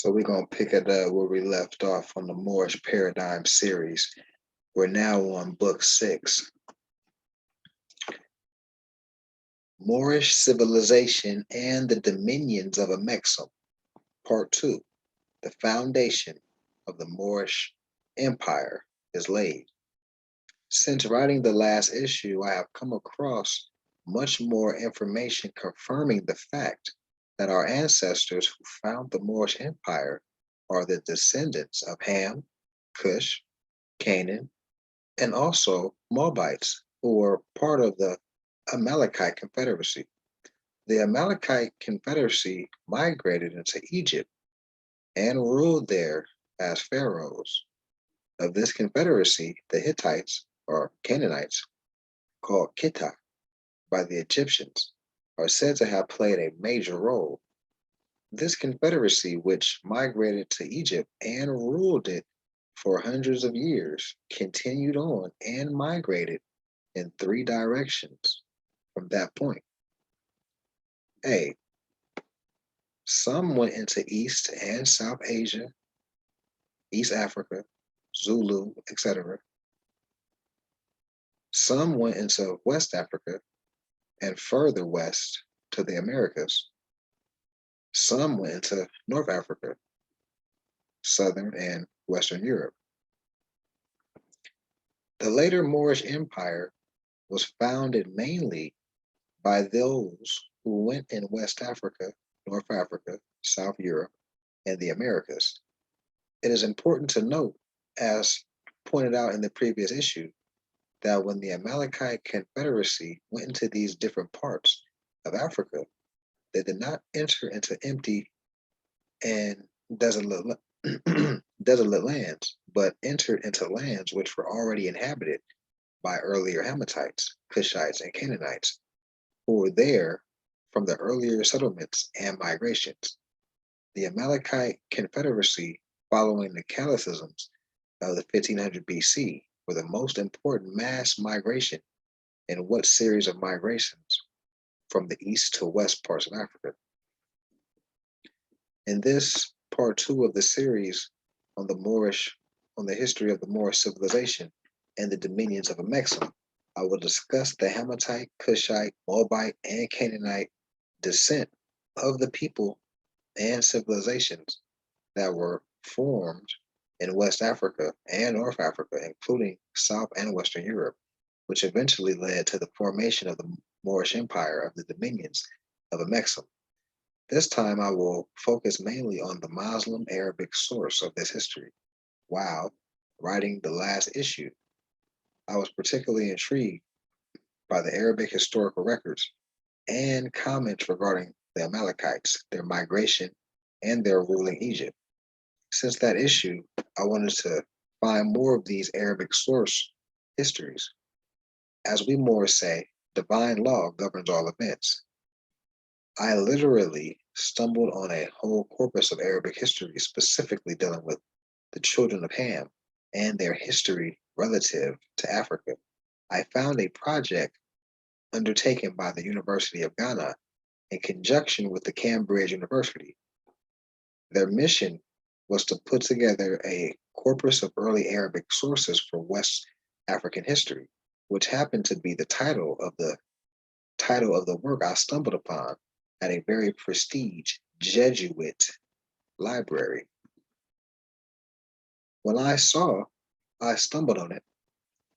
So we're going to pick it up where we left off on the Moorish Paradigm series. We're now on book 6, Moorish Civilization and the Dominions of Amexem, part 2, the foundation of the Moorish Empire is laid. Since writing the last issue, I have come across much more information confirming the fact that our ancestors who found the Moorish Empire are the descendants of Ham, Cush, Canaan, and also Moabites, who were part of the Amalekite Confederacy. The Amalekite Confederacy migrated into Egypt and ruled there as pharaohs. Of this confederacy, the Hittites, or Canaanites, called Kitta by the Egyptians, are said to have played a major role. This confederacy, which migrated to Egypt and ruled it for hundreds of years, continued on and migrated in 3 directions from that point. A. Some went into East and South Asia, East Africa, Zulu, etc. Some went into West Africa and further west to the Americas. Some went into North Africa, Southern and Western Europe. The later Moorish Empire was founded mainly by those who went in West Africa, North Africa, South Europe, and the Americas. It is important to note, as pointed out in the previous issue, that when the Amalekite Confederacy went into these different parts of Africa, they did not enter into empty and desolate, desolate lands, but entered into lands which were already inhabited by earlier Hamites, Cushites, and Canaanites, who were there from the earlier settlements and migrations. The Amalekite Confederacy, following the Calicisms of the 1500 BC, were the most important mass migration in what series of migrations from the east to west parts of Africa. In this part 2 of the series on the history of the Moorish civilization and the dominions of Amexem, I will discuss the Hamitite, Cushite, Moabite, and Canaanite descent of the people and civilizations that were formed in West Africa and North Africa, including South and Western Europe, which eventually led to the formation of the Moorish Empire of the dominions of Amexem. This time I will focus mainly on the Muslim Arabic source of this history. While writing the last issue, I was particularly intrigued by the Arabic historical records and comments regarding the Amalekites, their migration, and their ruling Egypt. Since that issue, I wanted to find more of these Arabic source histories. As we Moors say, divine law governs all events. I literally stumbled on a whole corpus of Arabic history specifically dealing with the children of Ham and their history relative to Africa. I found a project undertaken by the University of Ghana in conjunction with the Cambridge University. Their mission was to put together a corpus of early Arabic sources for West African history, which happened to be the title of the work I stumbled upon at a very prestige Jesuit library. When I stumbled on it.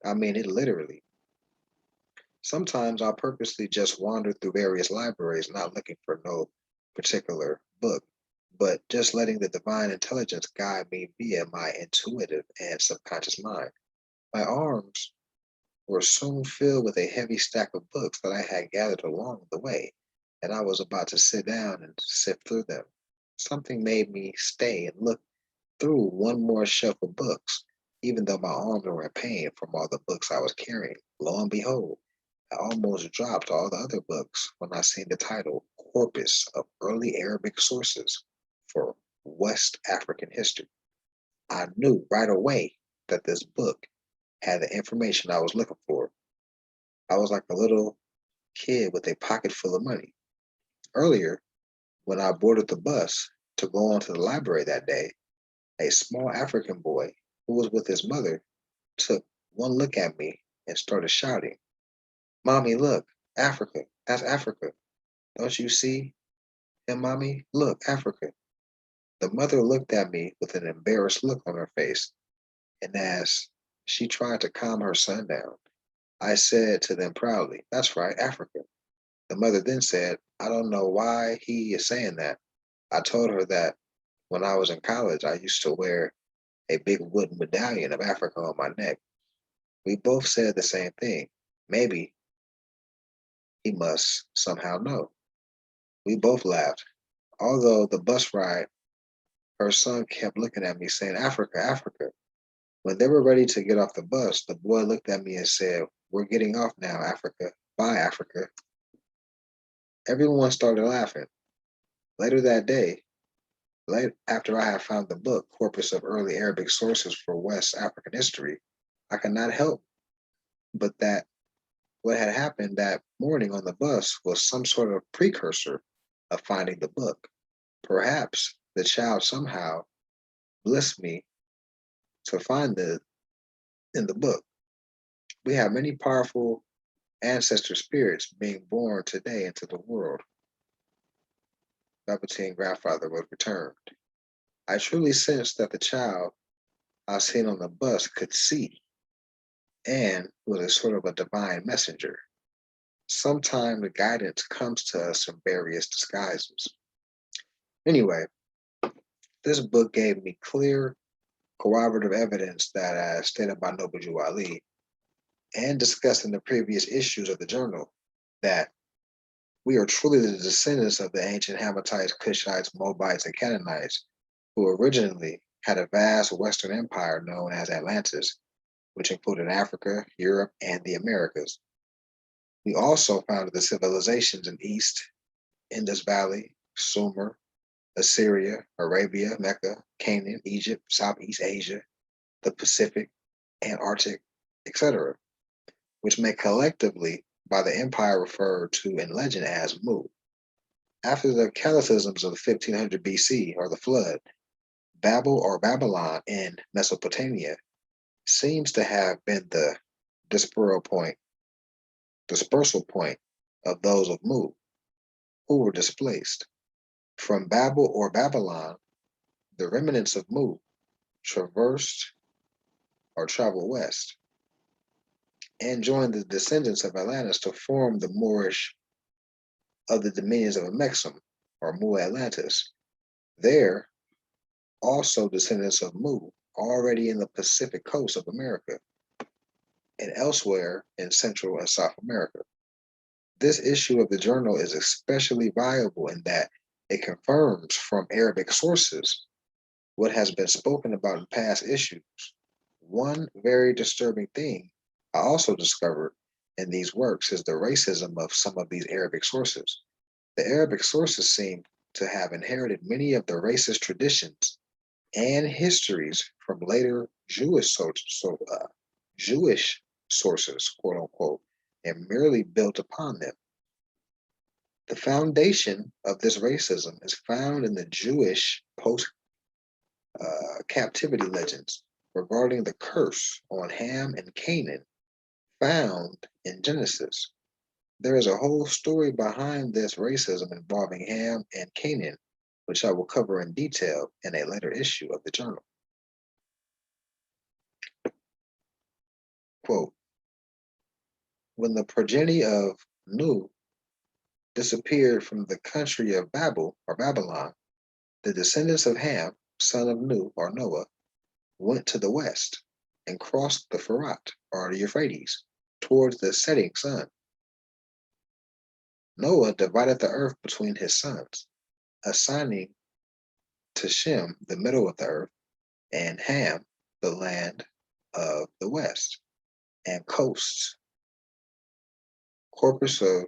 I mean it literally. Sometimes I'll purposely just wander through various libraries, not looking for no particular book, but just letting the divine intelligence guide me via my intuitive and subconscious mind. My arms were soon filled with a heavy stack of books that I had gathered along the way, and I was about to sit down and sift through them. Something made me stay and look through one more shelf of books, even though my arms were in pain from all the books I was carrying. Lo and behold, I almost dropped all the other books when I seen the title Corpus of Early Arabic Sources for West African History. I knew right away that this book had the information I was looking for. I was like a little kid with a pocket full of money. Earlier, when I boarded the bus to go on to the library that day, a small African boy who was with his mother took one look at me and started shouting, "Mommy, look, Africa, that's Africa. Don't you see him, Mommy? Look, Africa." The mother looked at me with an embarrassed look on her face, and as she tried to calm her son down, I said to them proudly, "That's right, Africa." The mother then said, "I don't know why he is saying that." I told her that when I was in college, I used to wear a big wooden medallion of Africa on my neck. We both said the same thing. Maybe he must somehow know. We both laughed. Although the bus ride, her son kept looking at me saying, "Africa, Africa." When they were ready to get off the bus, the boy looked at me and said, "We're getting off now, Africa. Bye, Africa." Everyone started laughing. Later that day, late after I had found the book, Corpus of Early Arabic Sources for West African History, I could not help but that what had happened that morning on the bus was some sort of precursor of finding the book. Perhaps the child somehow blessed me to find the in the book. We have many powerful ancestor spirits being born today into the world. Velveteen grandfather was returned. I truly sensed that the child I seen on the bus could see and was a sort of a divine messenger. Sometimes the guidance comes to us in various disguises. Anyway, this book gave me clear corroborative evidence that, as stated by Noble Ali and discussed in the previous issues of the journal, that we are truly the descendants of the ancient Hammatites, Cushites, Moabites, and Canaanites, who originally had a vast Western empire known as Atlantis, which included Africa, Europe, and the Americas. We also founded the civilizations in East, Indus Valley, Sumer, Assyria, Arabia, Mecca, Canaan, Egypt, Southeast Asia, the Pacific, Antarctic, etc., which may collectively by the empire referred to in legend as Mu. After the cataclysms of 1500 BC or the flood, Babel or Babylon in Mesopotamia seems to have been the dispersal point of those of Mu who were displaced. From Babel or Babylon, the remnants of Mu traversed or traveled west and joined the descendants of Atlantis to form the Moorish of the dominions of Amexem or Mu Atlantis. There, also descendants of Mu, already in the Pacific coast of America and elsewhere in Central and South America. This issue of the journal is especially valuable in that it confirms from Arabic sources what has been spoken about in past issues. One very disturbing thing I also discovered in these works is the racism of some of these Arabic sources. The Arabic sources seem to have inherited many of the racist traditions and histories from later Jewish sources, quote unquote, and merely built upon them. The foundation of this racism is found in the Jewish post captivity legends regarding the curse on Ham and Canaan found in Genesis. There is a whole story behind this racism involving Ham and Canaan, which I will cover in detail in a later issue of the journal. Quote, when the progeny of Nu disappeared from the country of Babel or Babylon, the descendants of Ham, son of Nu or Noah, went to the west and crossed the Pharat or the Euphrates towards the setting sun. Noah divided the earth between his sons, assigning to Shem the middle of the earth and Ham the land of the west and coasts. Corpus of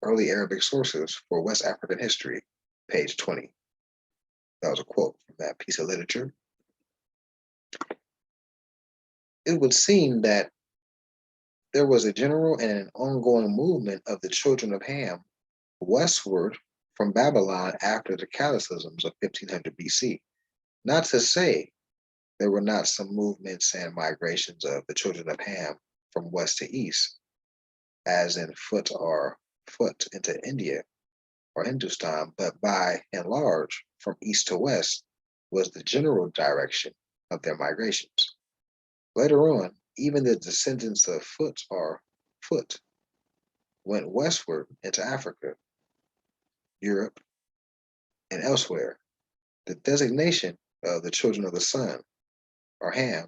Early Arabic Sources for West African History, page 20. That was a quote from that piece of literature. It would seem that there was a general and an ongoing movement of the children of Ham westward from Babylon after the cataclysms of 1500 BC. Not to say there were not some movements and migrations of the children of Ham from west to east, as in foot into India or Hindustan, but by and large, from east to west was the general direction of their migrations. Later on, even the descendants of Foot went westward into Africa, Europe, and elsewhere. The designation of the children of the sun, or Ham,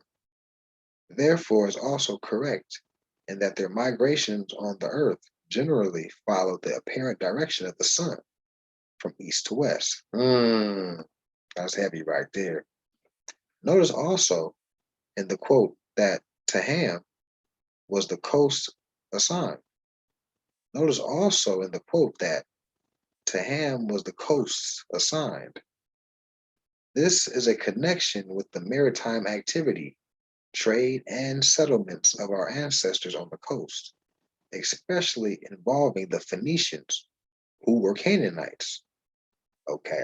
therefore is also correct in that their migrations on the earth generally followed the apparent direction of the sun from east to west. That's heavy right there. Notice also in the quote that to Ham was the coast assigned. Notice also in the quote that to Ham was the coasts assigned. This is a connection with the maritime activity, trade, and settlements of our ancestors on the coast, especially involving the Phoenicians, who were Canaanites. Okay.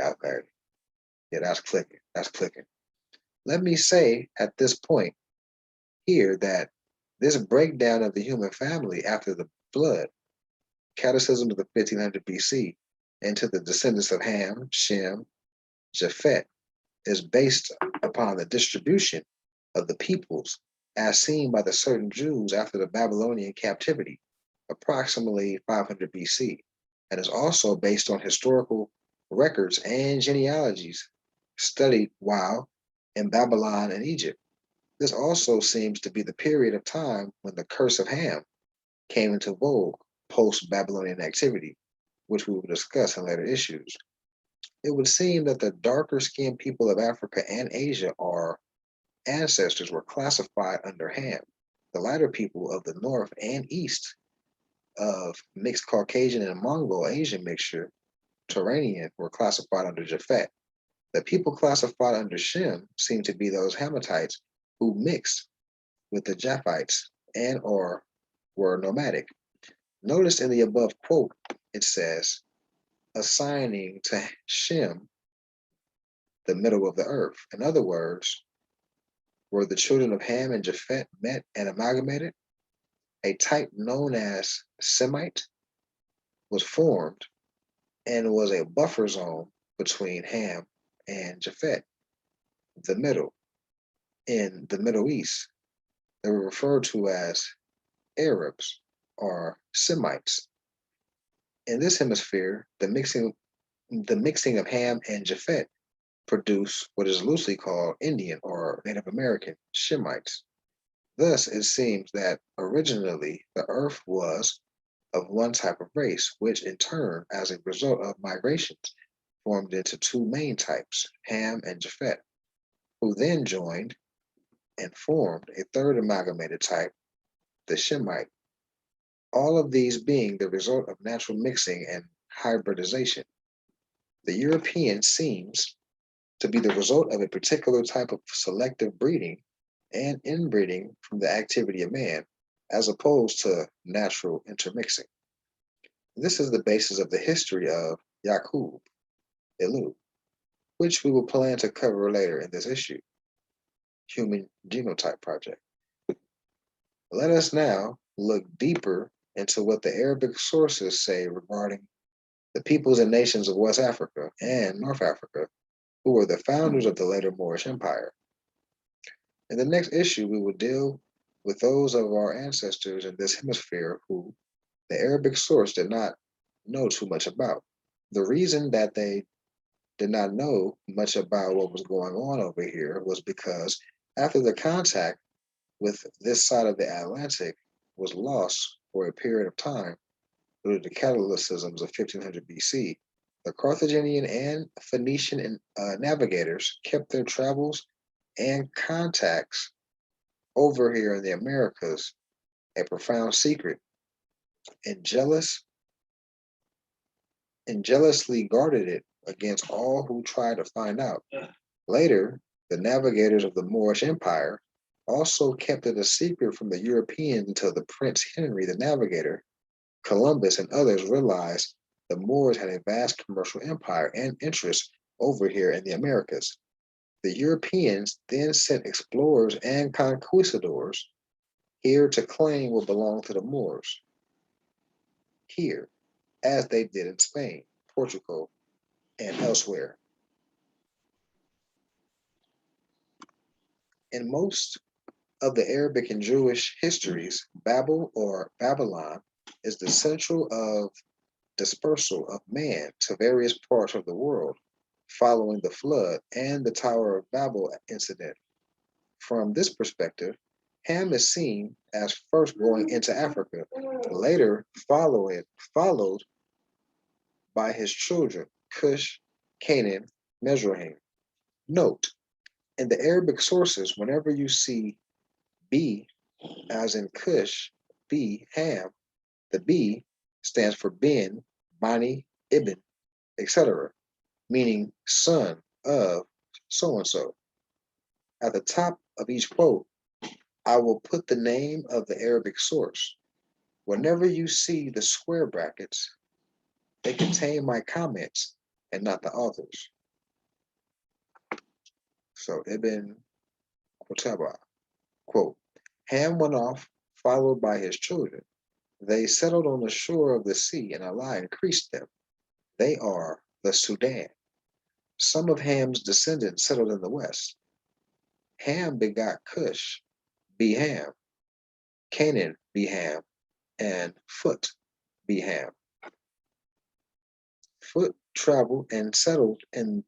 Yeah, that's clicking. That's clicking. Let me say at this point here that this breakdown of the human family after the flood, cataclysm of the 1500 BC, into the descendants of Ham, Shem, Japhet, is based upon the distribution of the peoples as seen by the certain Jews after the Babylonian captivity, approximately 500 BC, and is also based on historical records and genealogies studied while in Babylon and Egypt. This also seems to be the period of time when the curse of Ham came into vogue post Babylonian activity, which we will discuss in later issues. It would seem that the darker skinned people of Africa and Asia, our ancestors, were classified under Ham. The lighter people of the north and east of mixed Caucasian and Mongol Asian mixture, Turanian, were classified under Japhet. The people classified under Shem seem to be those Hamites who mixed with the Japhites and or were nomadic. Notice in the above quote, it says, assigning to Shem the middle of the earth. In other words, were the children of Ham and Japhet met and amalgamated, a type known as Semite was formed and was a buffer zone between Ham and Japhet, the middle. In the Middle East, they were referred to as Arabs or Semites. In this hemisphere, the mixing of Ham and Japhet produce what is loosely called Indian or Native American Shemites. Thus, it seems that originally the earth was of one type of race, which in turn, as a result of migrations, formed into two main types, Ham and Japhet, who then joined and formed a third amalgamated type, the Shemite. All of these being the result of natural mixing and hybridization. The European seems to be the result of a particular type of selective breeding and inbreeding from the activity of man, as opposed to natural intermixing. This is the basis of the history of Yaqub Elu, which we will plan to cover later in this issue, Human Genotype Project. Let us now look deeper into what the Arabic sources say regarding the peoples and nations of West Africa and North Africa, who were the founders of the later Moorish Empire. In the next issue, we will deal with those of our ancestors in this hemisphere who the Arabic source did not know too much about. The reason that they did not know much about what was going on over here was because after the contact with this side of the Atlantic was lost for a period of time due to the cataclysms of 1500 BC, the Carthaginian and Phoenician navigators kept their travels and contacts over here in the Americas a profound secret and jealously guarded it against all who tried to find out. Later, the navigators of the Moorish Empire also kept it a secret from the Europeans until the Prince Henry the Navigator, Columbus, and others realized The Moors had a vast commercial empire and interest over here in the Americas. The Europeans then sent explorers and conquistadors here to claim what belonged to the Moors here, as they did in Spain, Portugal, and elsewhere. In most of the Arabic and Jewish histories, Babel or Babylon is the central of dispersal of man to various parts of the world following the flood and the Tower of Babel incident. From this perspective, Ham is seen as first going into Africa, later followed by his children, Cush, Canaan, Mizraim. Note, in the Arabic sources, whenever you see B, as in Cush, B, Ham, the B stands for bin, bani, ibn, etc., meaning son of so and so. At the top of each quote, I will put the name of the Arabic source. Whenever you see the square brackets, they contain my comments and not the authors. So Ibn Qutayba, quote, Ham went off, followed by his children. They settled on the shore of the sea, and Allah increased them. They are the Sudan. Some of Ham's descendants settled in the west. Ham begot Cush, Beham, Canaan, Beham, and Phut, Beham. Phut traveled and settled in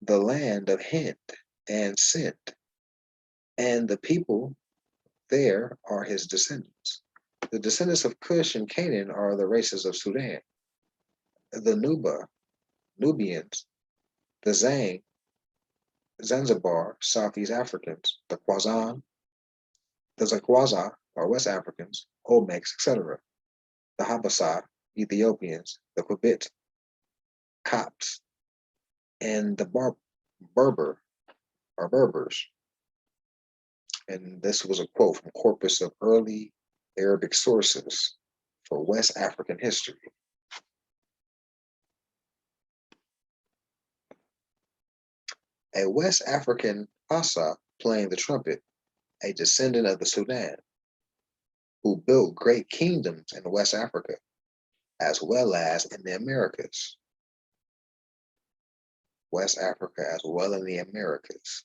the land of Hind and Sind, and the people there are his descendants. The descendants of Cush and Canaan are the races of Sudan. The Nubians, the Zang, Zanzibar, Southeast Africans, the Zakwaza are West Africans, Olmecs, etc. The Habasa, Ethiopians, the Quibit, Copts, and the Berber are Berbers. And this was a quote from Corpus of Early Arabic Sources for West African History. A West African Hassa playing the trumpet, a descendant of the Sudan, who built great kingdoms in West Africa, as well as in the Americas. West Africa as well in the Americas.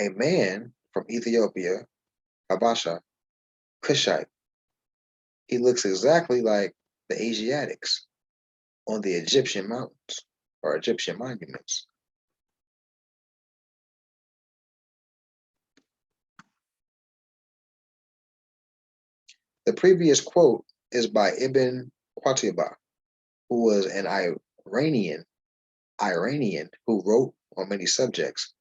A man from Ethiopia, Habasha, Cushite. He looks exactly like the Asiatics on the Egyptian mountains or Egyptian monuments. The previous quote is by Ibn Qutayba, who was an Iranian who wrote on many subjects.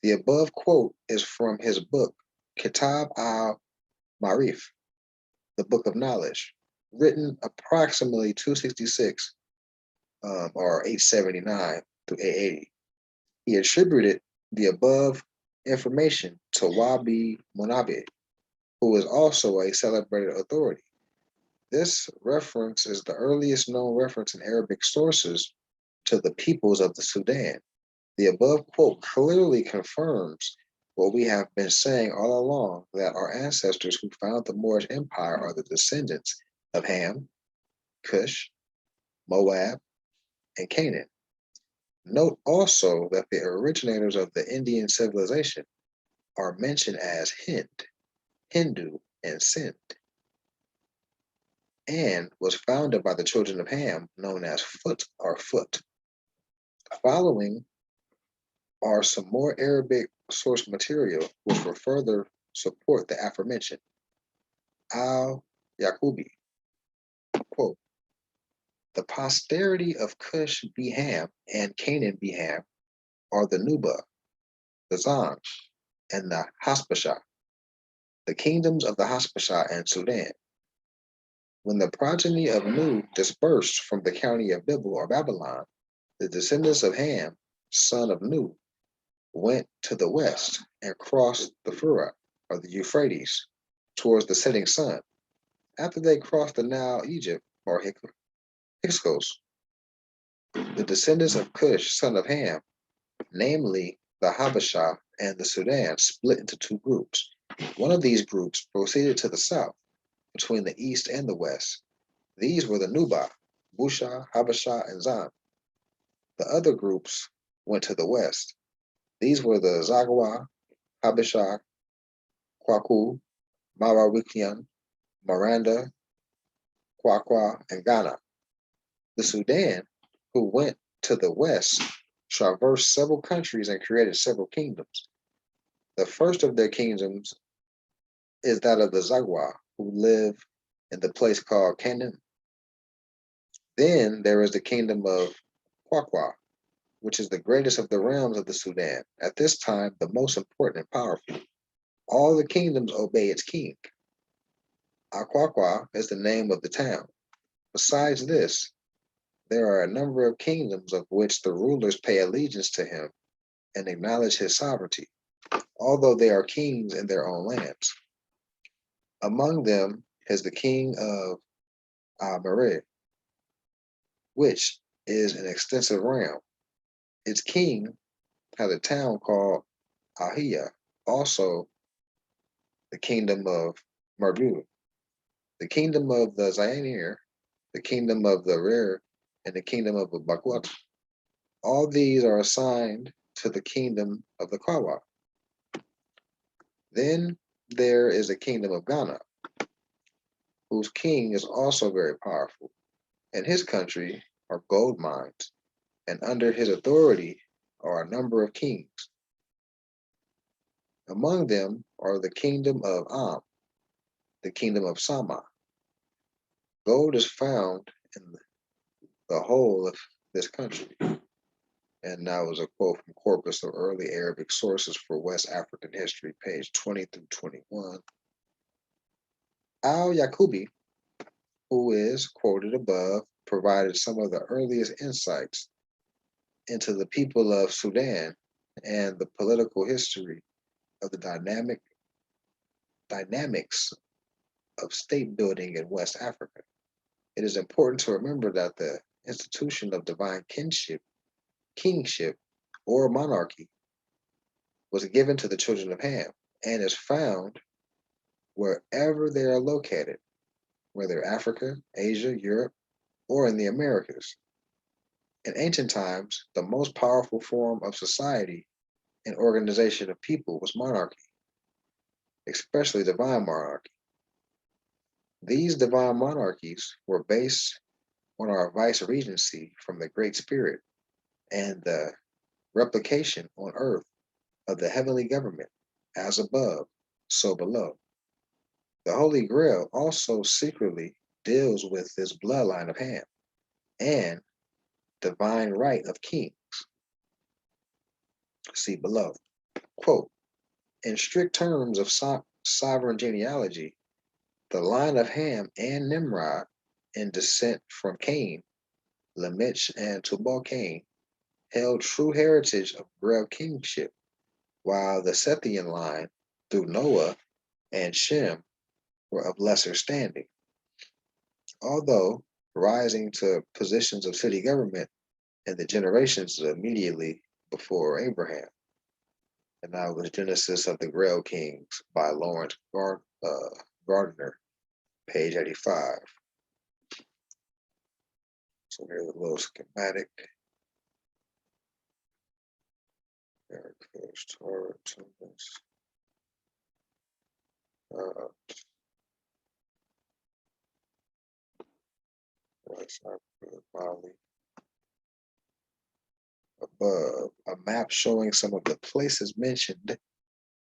The above quote is from his book, Kitab al-Ma'rif, the Book of Knowledge, written approximately 266 or 879 to 880. He attributed the above information to Wabi Munabi, who is also a celebrated authority. This reference is the earliest known reference in Arabic sources to the peoples of the Sudan. The above quote clearly confirms what we have been saying all along, that our ancestors who founded the Moorish Empire are the descendants of Ham, Cush, Moab, and Canaan. Note also that the originators of the Indian civilization are mentioned as Hind, Hindu, and Sind, and was founded by the children of Ham, known as Phut or Foot. Following are some more Arabic source material which will further support the aforementioned. Al-Yaqubi, quote, the posterity of Cush Beham and Canaan Beham are the Nuba, the Zang, and the Haspasha, the kingdoms of the Haspasha and Sudan. When the progeny of Nu dispersed from the county of Bibel or Babylon, the descendants of Ham, son of Nu, went to the west and crossed the Furat or the Euphrates towards the setting sun. After they crossed the Nile, Egypt, or Hyksos, the descendants of Cush, son of Ham, namely the Habasha and the Sudan, split into two groups. One of these groups proceeded to the south, between the east and the west. These were the Nuba, Busha, Habasha, and Zan. The other groups went to the west. These were the Zagwa, Habasha, Kwaku, Marawikian, Miranda, Kwakwa, and Ghana. The Sudan, who went to the west, traversed several countries and created several kingdoms. The first of their kingdoms is that of the Zagwa, who live in the place called Canaan. Then there is the kingdom of Kwakwa, which is the greatest of the realms of the Sudan, at this time the most important and powerful. All the kingdoms obey its king. Akwakwa is the name of the town. Besides this, there are a number of kingdoms of which the rulers pay allegiance to him and acknowledge his sovereignty, although they are kings in their own lands. Among them is the king of Amare, which is an extensive realm. Its king has a town called Ahia, also the kingdom of Marbu, the kingdom of the Zayanir, the kingdom of the Rer, and the kingdom of the Bakwat. All these are assigned to the kingdom of the Kawa. Then there is the kingdom of Ghana, whose king is also very powerful. In his country are gold mines, and under his authority are a number of kings. Among them are the kingdom of Am, the kingdom of Sama. Gold is found in the whole of this country. And that was a quote from Corpus of Early Arabic Sources for West African History, page 20 through 21. Al-Yaqubi, who is quoted above, provided some of the earliest insights into the people of Sudan and the political history of the dynamics of state building in West Africa. It is important to remember that the institution of divine kingship, or monarchy was given to the children of Ham and is found wherever they are located, whether Africa, Asia, Europe, or in the Americas. In ancient times, the most powerful form of society and organization of people was monarchy, especially divine monarchy. These divine monarchies were based on our vice regency from the Great Spirit and the replication on earth of the heavenly government, as above, so below. The Holy Grail also secretly deals with this bloodline of Ham and divine right of kings. See below. Quote, in strict terms of sovereign genealogy, the line of Ham and Nimrod in descent from Cain, Lamech, and Tubal Cain held true heritage of Grail kingship, while the Sethian line through Noah and Shem were of lesser standing, although rising to positions of city government in the generations immediately before Abraham. And that was Genesis of the Grail Kings by Lawrence Gardner, page 85. So here's a little schematic. There it goes, Torah, Mali. Above, a map showing some of the places mentioned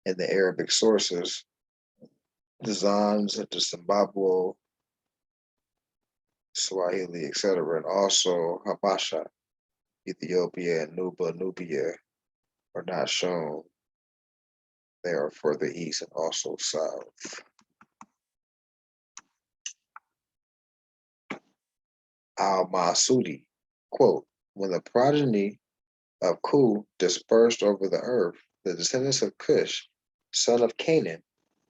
in the Arabic sources, the Zans, the Zimbabwe, Swahili, etc., and also Habasha, Ethiopia, and Nubia are not shown. They are further east and also south. Al-Masudi, quote, when the progeny of Ku dispersed over the earth, the descendants of Cush, son of Canaan,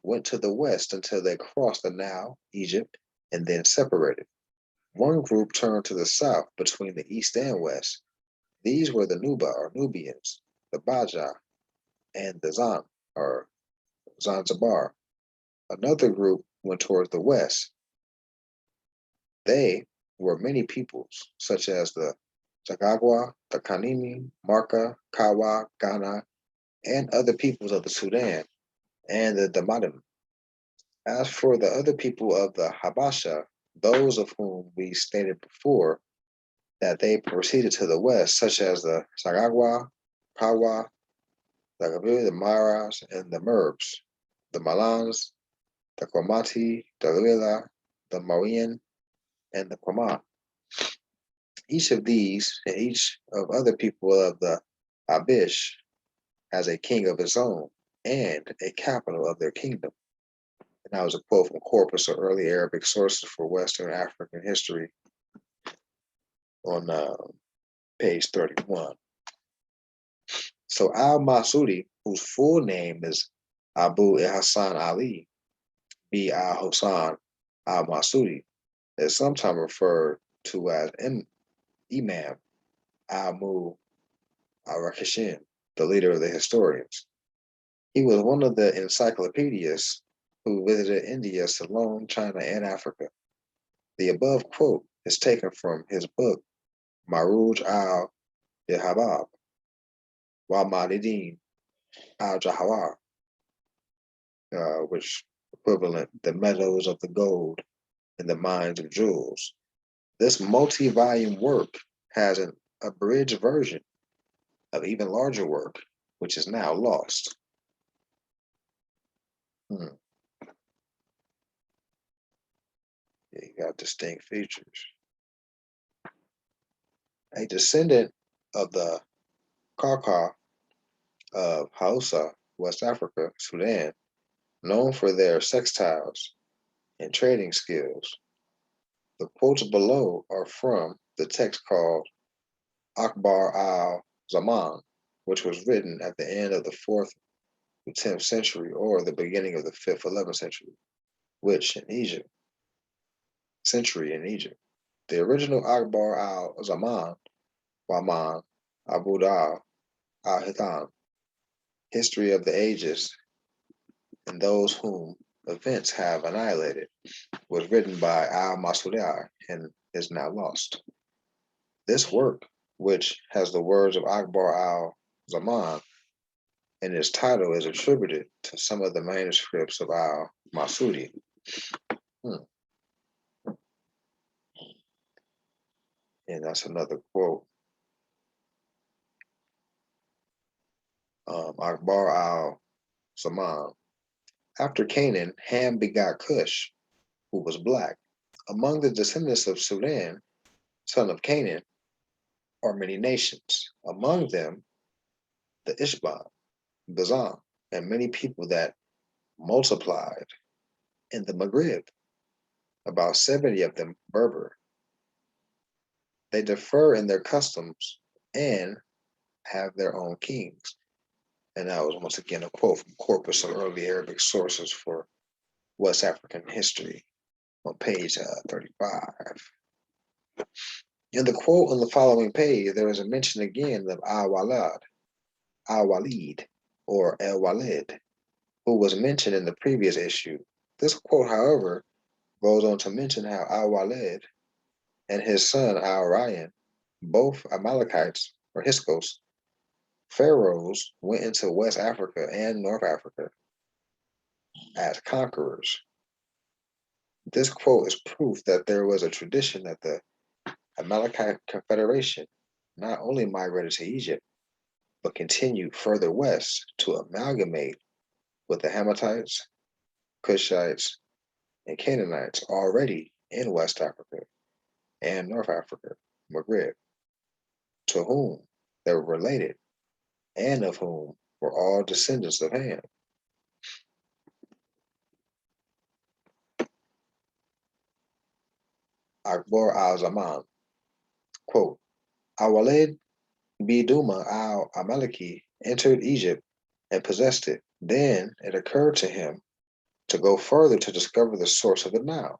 went to the west until they crossed the Nile, Egypt, and then separated. One group turned to the south between the east and west. These were the Nuba or Nubians, the Baja, and the Zan or Zanzibar. Another group went towards the west. They were many peoples, such as the Jagagwa, the Kanimi, Marka, Kawa, Ghana, and other peoples of the Sudan, and the Damadim. As for the other people of the Habasha, those of whom we stated before that they proceeded to the west, such as the Sagagwa, Kawa, the Kabila, the Maras, and the Merbs, the Malans, the Komati, the Luila, the Marian, and the Kwama. Each of these and each of other people of the Abish has a king of its own and a capital of their kingdom. And that was a quote from Corpus or early Arabic sources for Western African history on page 31. So al-Masudi, whose full name is Abu Hassan Ali B. al-Hussan al-Masudi, is sometimes referred to as Imam al-Mu al-Rakishin, the leader of the historians. He was one of the encyclopedists who visited India, Ceylon, China, and Africa. The above quote is taken from his book, Maruj al-Dihabab, wa Madidin al-Jahawar, which equivalent, the meadows of the gold and the mines of jewels. This multi-volume work has an abridged version of even larger work, which is now lost. Yeah, you got distinct features. A descendant of the Kaka of Hausa, West Africa, Sudan, known for their textiles and trading skills. The quotes below are from the text called Akbar al-Zaman, which was written at the end of the 4th to 10th century or the beginning of the 5th, 11th century, which in Egypt, The original Akbar al-Zaman, Waman, Abu Dal al-Hitam, History of the Ages and Those Whom Events Have Annihilated, was written by al-Masudi and is now lost. This work, which has the words of Akbar al-Zaman in its title, is attributed to some of the manuscripts of al-Masudi. And that's another quote. Akbar al-Zaman. After Canaan, Ham begot Cush, who was black. Among the descendants of Sudan, son of Canaan, are many nations. Among them, the Ishban, Bazan, and many people that multiplied in the Maghrib, about 70 of them Berber. They differ in their customs and have their own kings. And that was once again a quote from Corpus of early Arabic sources for West African history on page 35. In the quote on the following page, there is a mention again of Al-Walid, or El-Walid, who was mentioned in the previous issue. This quote, however, goes on to mention how Al-Walid and his son Al-Rayyan, both Amalekites or Hyksos, pharaohs, went into West Africa and North Africa as conquerors. This quote is proof that there was a tradition that the Amalekite Confederation not only migrated to Egypt, but continued further west to amalgamate with the Hamites, Cushites, and Canaanites already in West Africa and North Africa, Maghreb, to whom they were related and of whom were all descendants of Ham. Akbar al-Zaman, quote, Al-Walid Biduma al-Amaleki entered Egypt and possessed it. Then it occurred to him to go further to discover the source of the Nile.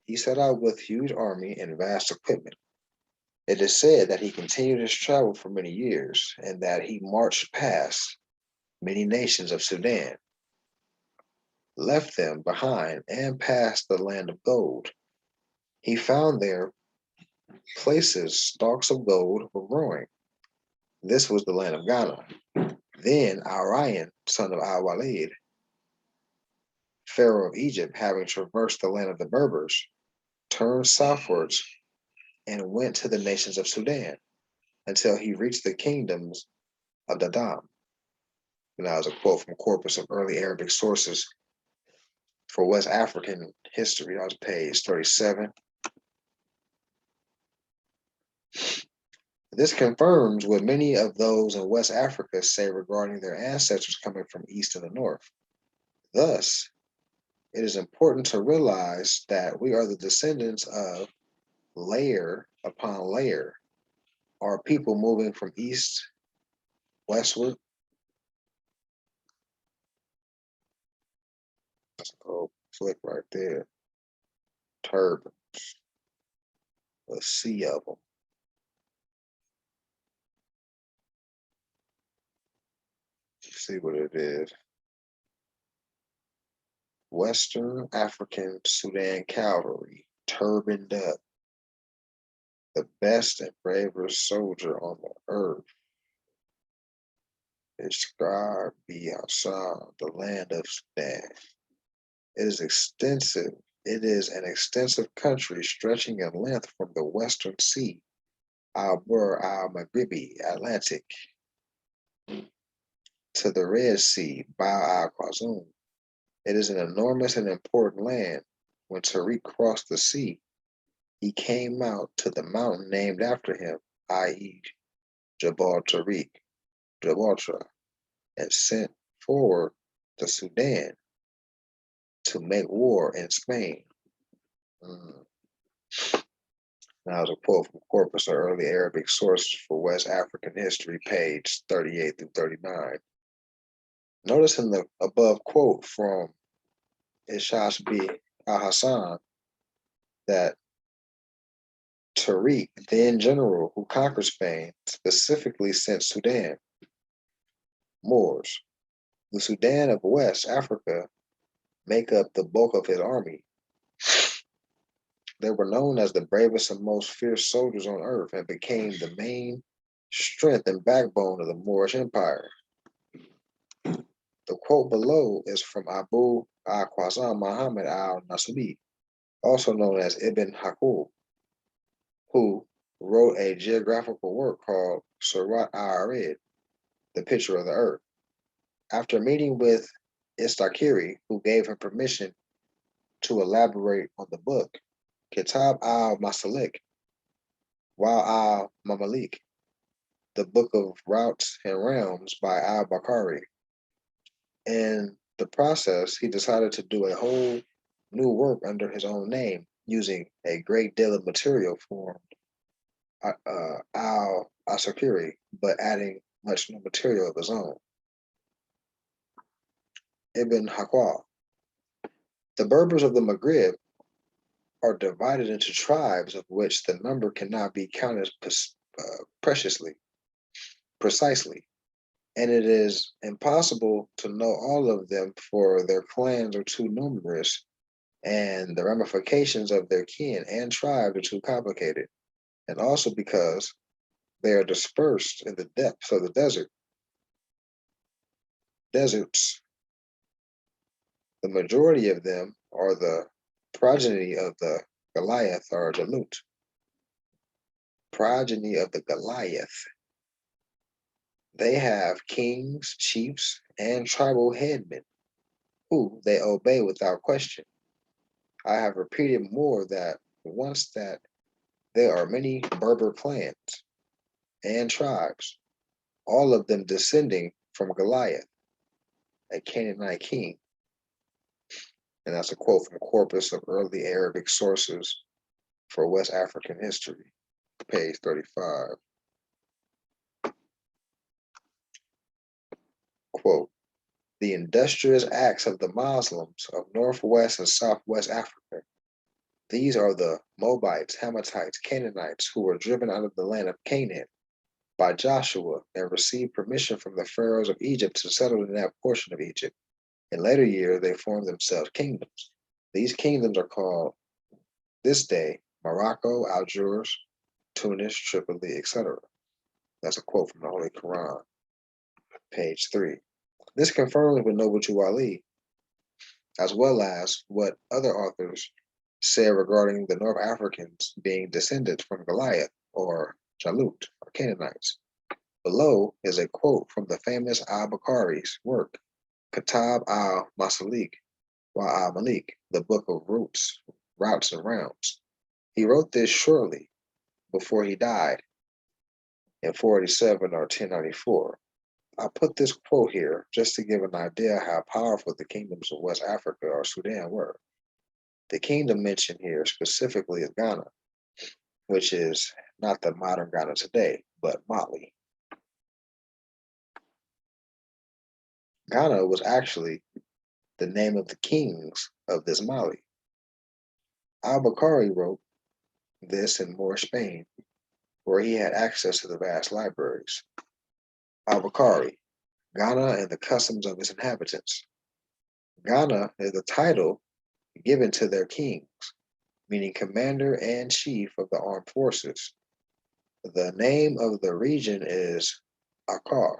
He set out with huge army and vast equipment. It is said that he continued his travel for many years and that he marched past many nations of Sudan, left them behind, and passed the land of gold. He found there places stalks of gold were growing. This was the land of Ghana. Then Arian, son of Al Walid, Pharaoh of Egypt, having traversed the land of the Berbers, turned southwards and went to the nations of Sudan until he reached the kingdoms of Dadam. And that was a quote from Corpus of Early Arabic Sources for West African History. That was page 37. This confirms what many of those in West Africa say regarding their ancestors coming from east to the north. Thus, it is important to realize that we are the descendants of layer upon layer, are people moving from east westward. Let's go flick right there. Turbans, a sea of them. Let's see what it is. Western African Sudan Cavalry, turbaned up, the best and bravest soldier on the earth. Described Hassan, the land of Sudan. It is extensive. It is an extensive country stretching in length from the Western Sea, Al-Bur al-Maghribi Atlantic, to the Red Sea, Bahr al-Qazum. It is an enormous and important land. When Tariq crossed the sea, he came out to the mountain named after him, i.e., Jabal Tariq, Gibraltar, and sent forward to Sudan to make war in Spain. Now, as a quote from Corpus of Early Arabic Sources for West African History, page 38 through 39. Notice in the above quote from Ishash B. al-Hassan that Tariq, then general who conquered Spain, specifically sent Sudan Moors. The Sudan of West Africa make up the bulk of his army. They were known as the bravest and most fierce soldiers on earth and became the main strength and backbone of the Moorish Empire. The quote below is from Abu al-Qasim Muhammad al-Nasubi, also known as Ibn Haqul, who wrote a geographical work called Surat al-Arid, the picture of the earth. After meeting with Istakiri, who gave him permission to elaborate on the book, Kitab al-Masalik, Wa al-Mamalik, the Book of Routes and Realms by al-Bakari. In the process, he decided to do a whole new work under his own name, using a great deal of material from al-Asakiri, but adding much new material of his own. Ibn Haqqa. The Berbers of the Maghrib are divided into tribes of which the number cannot be counted precisely, and it is impossible to know all of them, for their clans are too numerous and the ramifications of their kin and tribes are too complicated, and also because they are dispersed in the depths of the deserts. The majority of them are the progeny of the Goliath or Jalut. Progeny of the Goliath. They have kings, chiefs, and tribal headmen who they obey without question. I have repeated more that once that there are many Berber clans and tribes, all of them descending from Goliath, a Canaanite king. And that's a quote from Corpus of Early Arabic Sources for West African History, page 35. Quote, The industrious acts of the Muslims of Northwest and Southwest Africa. These are the Moabites, Hammatites, Canaanites who were driven out of the land of Canaan by Joshua and received permission from the pharaohs of Egypt to settle in that portion of Egypt. In later years, they formed themselves kingdoms. These kingdoms are called this day Morocco, Algiers, Tunis, Tripoli, etc. That's a quote from the Holy Quran, page 3. This confirms with Noble Jew Ali, as well as what other authors say regarding the North Africans being descendants from Goliath or Jalut or Canaanites. Below is a quote from the famous al-Bukhari's work, Kitab al-Masalik wa al-Malik, the book of routes and rounds. He wrote this shortly before he died in 487 or 1094. I put this quote here just to give an idea how powerful the kingdoms of West Africa or Sudan were. The kingdom mentioned here specifically is Ghana, which is not the modern Ghana today, but Mali. Ghana was actually the name of the kings of this Mali. Al-Bukhari wrote this in Moorish Spain, where he had access to the vast libraries. Al-Bukhari, Ghana and the customs of its inhabitants. Ghana is the title given to their kings, meaning commander and chief of the armed forces. The name of the region is Akkar,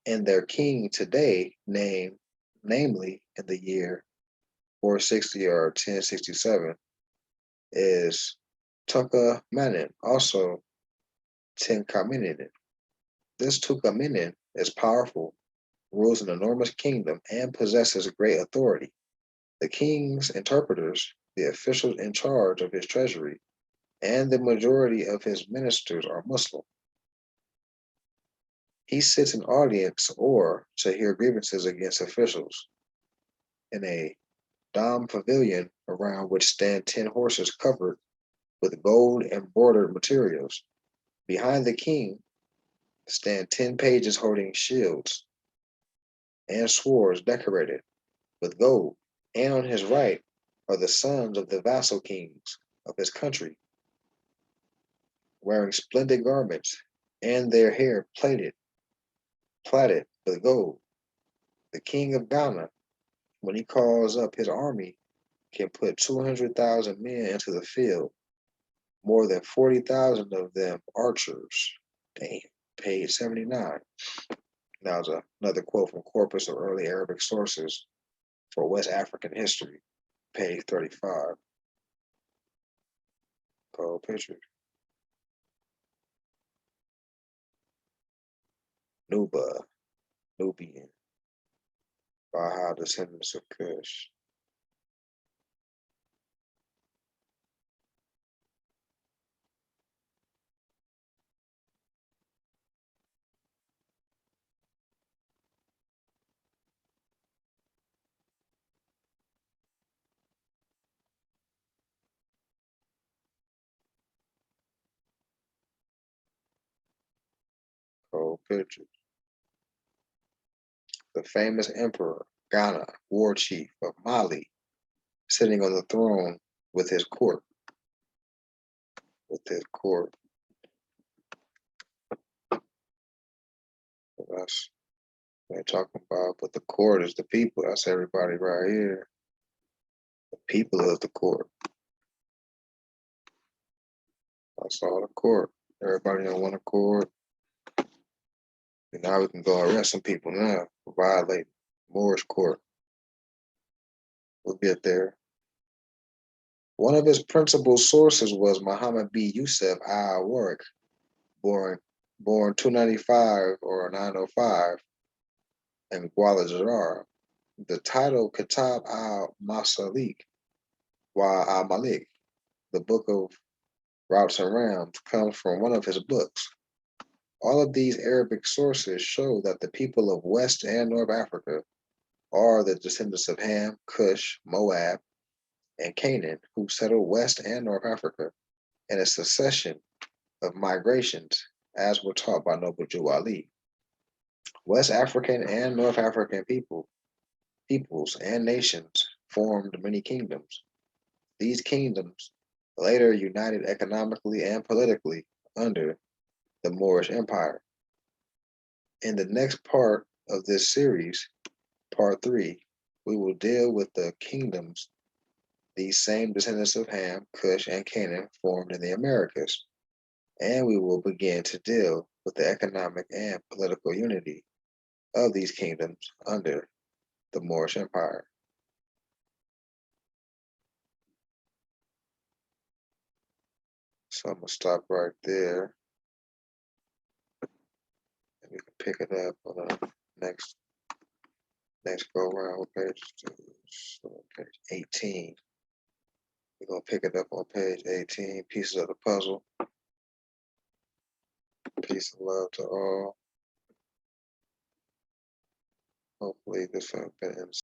and their king today, namely in the year 460 or 1067, is Tunkamanin, also Tenkaminin. This Tunkamanin is powerful, rules an enormous kingdom, and possesses great authority. The king's interpreters, the officials in charge of his treasury, and the majority of his ministers are Muslim. He sits in audience or to hear grievances against officials in a dom pavilion around which stand 10 horses covered with gold embroidered materials. Behind the king stand 10 pages holding shields and swords decorated with gold, and on his right are the sons of the vassal kings of his country, wearing splendid garments and their hair plaited with gold. The king of Ghana, when he calls up his army, can put 200,000 men into the field, more than 40,000 of them archers. Damn, page 79. Now, there's another quote from Corpus of Early Arabic Sources for West African History, page 35. Cold picture. Nubian, Baha descendants of Cush. Cold picture. The famous emperor, Ghana, war chief of Mali, sitting on the throne with his court. That's what they're talking about. But the court is the people. That's everybody right here. The people of the court. That's all the court. Everybody on one accord. And now we can go arrest some people now for violating Moorish court. We'll get there. One of his principal sources was Muhammad B. Yusuf al-Warraq, born 295 or 905 in Guadalajara. The title Kitab al-Masalik wa al-Malik, the book of routes and rounds, comes from one of his books. All of these Arabic sources show that the people of West and North Africa are the descendants of Ham, Cush, Moab, and Canaan, who settled West and North Africa in a succession of migrations, as were taught by Noble Jew Ali. West African and North African peoples and nations formed many kingdoms. These kingdoms later united economically and politically under the Moorish Empire. In the next part of this series, part 3, we will deal with the kingdoms these same descendants of Ham, Cush, and Canaan formed in the Americas, and we will begin to deal with the economic and political unity of these kingdoms under the Moorish Empire. So I'm going to stop right there, and we can pick it up on the next go around with page 18. We're going to pick it up on page 18, pieces of the puzzle. Peace and love to all. Hopefully this has been